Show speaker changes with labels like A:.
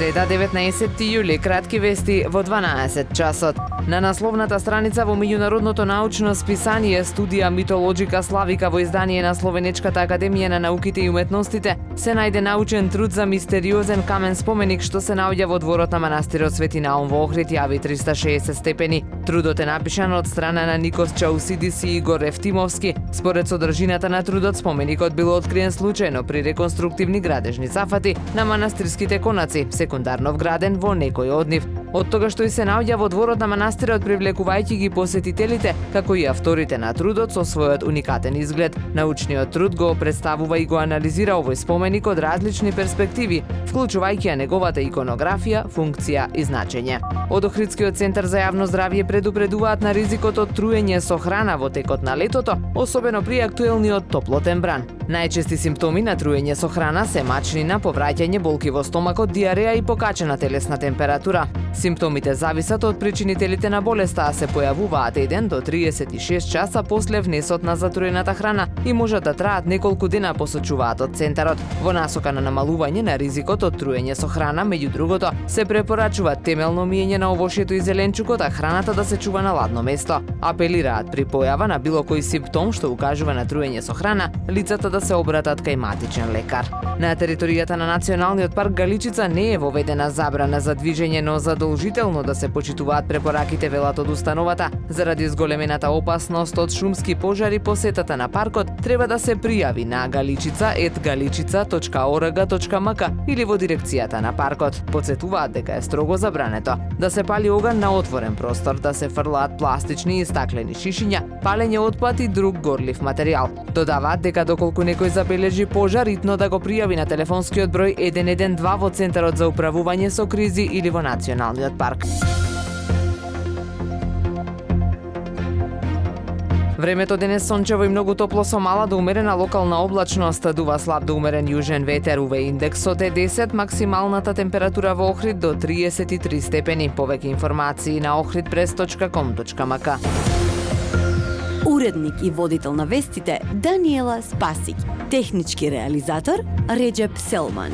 A: Среда 19 јули, кратки вести во 12 часот. На насловната страница во меѓународното научно списание Студија митолоджика славика во издание на Словенечката академија на науките и уметностите се најде научен труд за мистериозен камен споменик што се наоѓа во дворот на манастирот Свети Наум во Охрид, јави 360 степени. Трудот е напишан од страна на Никос Чаусидис и Игор Евтимовски. Според содржината на трудот, споменикот бил откриен случајно при реконструктивни градежни зафати на манастирските конаци, секундарно вграден во некој од нив. Од тога што и се наоѓа во дворот на манастирот, привлекувајќи ги посетителите, како и авторите на трудот со својот уникатен изглед. Научниот труд го представува и го анализира овој споменик од различни перспективи, вклучувајќи ја неговата иконографија, функција и значење. Од Охридскиот центар за јавно здравје предупредуваат на ризикот од труење со храна во текот на летото, особено при актуелниот топлотен бран. Најчести симптоми на труење со храна се мачнина, повраќање, болки во стомакот, диареја и покачена телесна температура. Симптомите зависат од причинителите на болеста, а се појавуваат 1 до 36 часа после внесот на затруената храна и можат да траат неколку дена, посочуваат од центарот. Во насока на намалување на ризикот од труење со храна, меѓу другото, се препорачува темелно миење на овошјето и зеленчукот, а храната да се чува на ладно место. Апелираат при појава на било кој симптом што укажува на труење со храна, лицата да се обратат кај матичен лекар. На територијата на Националниот парк Галичица не е воведена забрана за движење, но задолжително да се почитуваат препораките, велат од установата. Заради зголемената опасност од шумски пожари, посетата на паркот треба да се пријави на galichica@galichica.org.mk или во дирекцијата на паркот. Подсетуваат дека е строго забрането да се пали оган на отворен простор, да се фрлаат пластични и стаклени шишиња, палење отпад и друг горлив материјал. Додаваат дека доколку некој забележи пожар, итно да го пријави на телефонскиот број 112 во Центарот за управување со кризи или во Националниот парк. Времето денес сончево и многу топло со мала до умерена локална облачност, дува слаб до умерен јужен ветер, УВ индексот е 10, максималната температура во Охрид до 33 степени. Повеќе информации на ohridpress.com.mk.
B: Уредник и водител на вестите Даниела Спасик. Технички реализатор Реджеп Селман.